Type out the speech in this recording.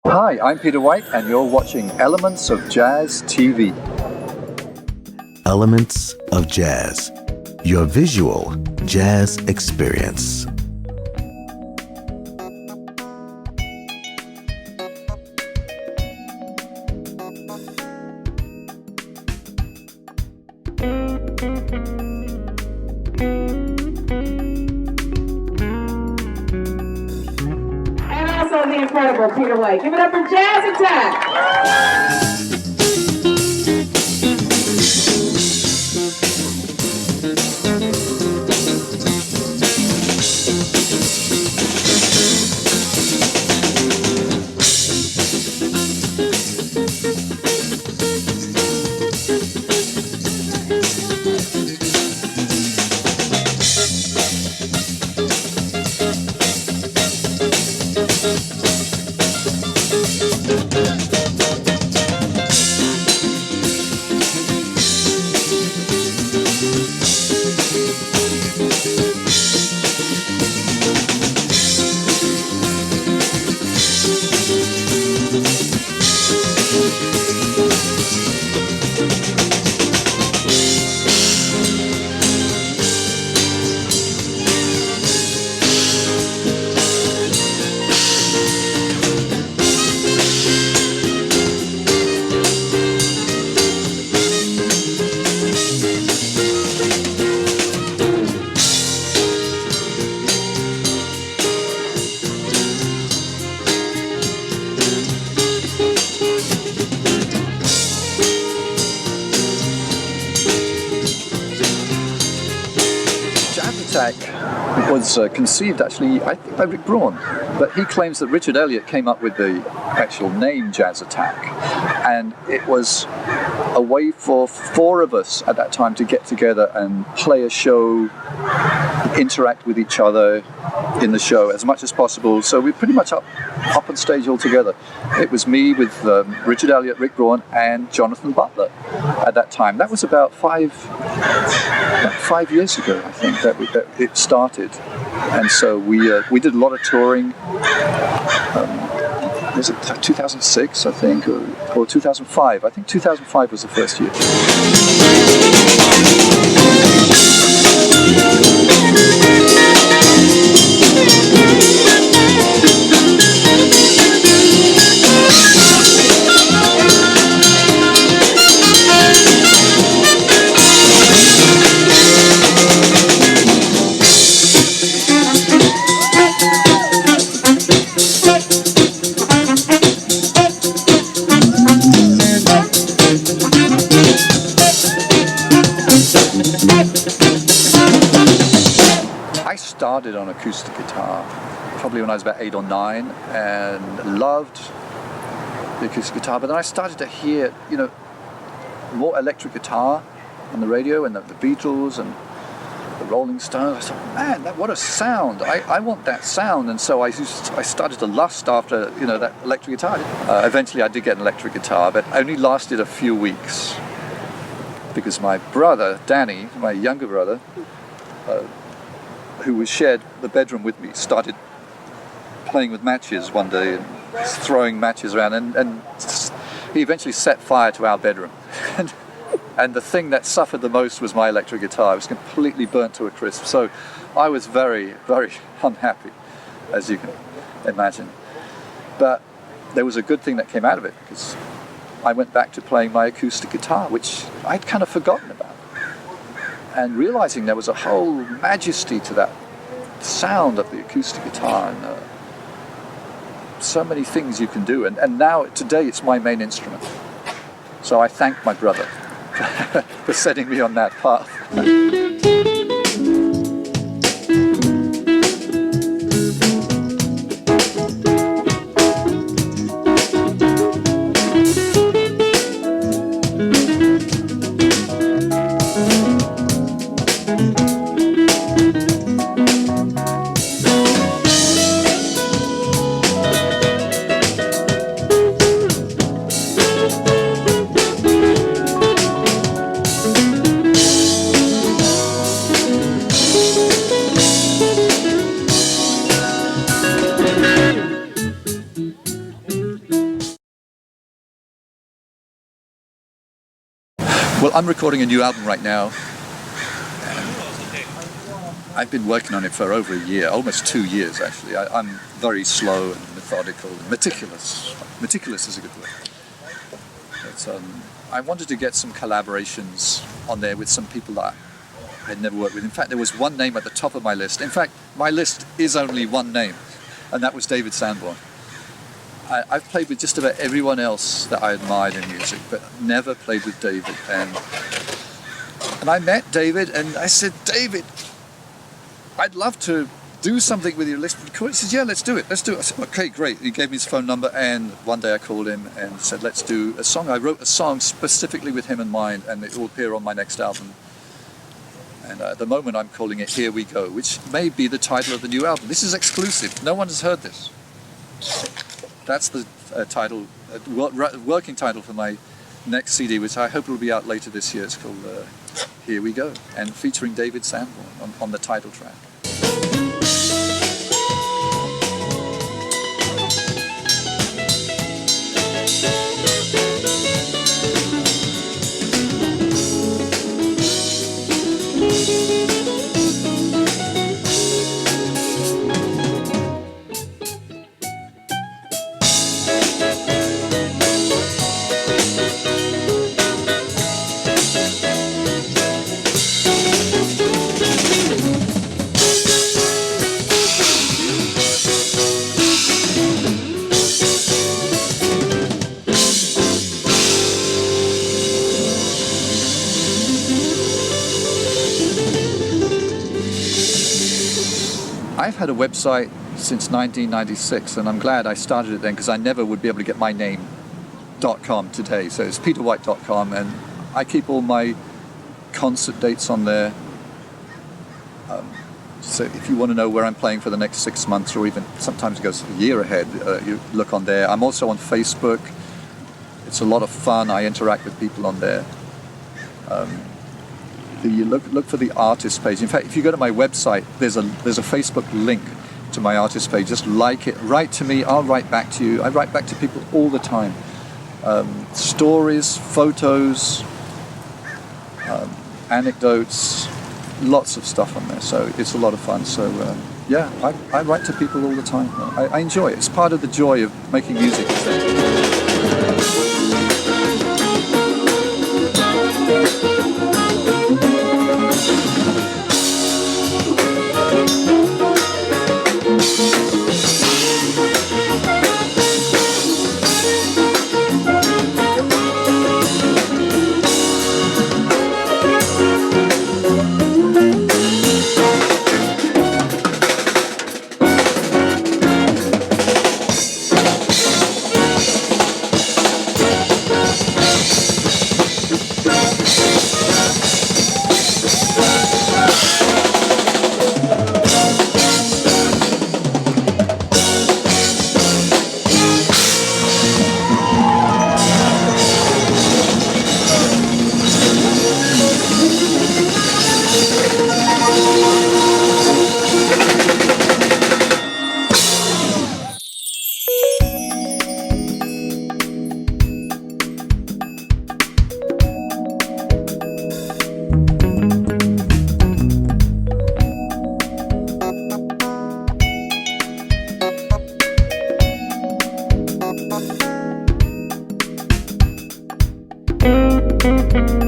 Hi, I'm Peter White, and you're watching Elements of Jazz TV. Elements of Jazz, your visual jazz experience. The incredible Peter White. Give it up for Jazz Attack! Was conceived actually, I think, by Rick Braun, but he claims that Richard Elliott came up with the actual name Jazz Attack, and it was a way for four of us at that time to get together and play a show, interact with each other in the show as much as possible. So we're pretty much up on stage all together. It was me with Richard Elliott, Rick Braun, and Jonathan Butler at that time. That was about five years ago, I think, that it started. And so we did a lot of touring. Was it 2006, I think, or 2005? I think 2005 was the first year. Started on acoustic guitar probably when I was about 8 or 9 and loved the acoustic guitar, but then I started to hear, more electric guitar on the radio and the Beatles and the Rolling Stones. I thought, man, what a sound. I want that sound, and so I started to lust after, that electric guitar. Eventually I did get an electric guitar, but only lasted a few weeks because my brother, Danny, my younger brother, who shared the bedroom with me, started playing with matches one day and throwing matches around, and he eventually set fire to our bedroom. And the thing that suffered the most was my electric guitar. It was completely burnt to a crisp. So I was very, very unhappy, as you can imagine. But there was a good thing that came out of it, because I went back to playing my acoustic guitar, which I'd kind of forgotten about. And realizing there was a whole majesty to that sound of the acoustic guitar, and so many things you can do. And now, today, it's my main instrument. So I thank my brother for setting me on that path. Well, I'm recording a new album right now. I've been working on it for over a year, almost 2 years actually. I'm very slow and methodical and meticulous. Meticulous is a good word. But, I wanted to get some collaborations on there with some people that I had never worked with. In fact, there was one name at the top of my list. In fact, my list is only one name, and that was David Sanborn. I've played with just about everyone else that I admired in music, but never played with David. And I met David, and I said, David, I'd love to do something with you. Let's record. He said, yeah, let's do it. I said, okay, great. He gave me his phone number, and one day I called him and said, let's do a song. I wrote a song specifically with him in mind, and it will appear on my next album. And at the moment I'm calling it Here We Go, which may be the title of the new album. This is exclusive. No one has heard this. That's the title, working title for my next CD, which I hope will be out later this year. It's called Here We Go, and featuring David Sanborn on the title track. I've had a website since 1996, and I'm glad I started it then, because I never would be able to get my name.com today. So it's peterwhite.com, and I keep all my concert dates on there. So if you want to know where I'm playing for the next 6 months, or even sometimes it goes a year ahead, you look on there. I'm also on Facebook. It's a lot of fun. I interact with people on there. You look for the artist page. In fact, if you go to my website, there's a Facebook link to my artist page. Just like it, write to me, I'll write back to you. I write back to people all the time. Stories, photos, anecdotes, lots of stuff on there. So it's a lot of fun. So yeah, I write to people all the time. I enjoy it. It's part of the joy of making music. Thank you.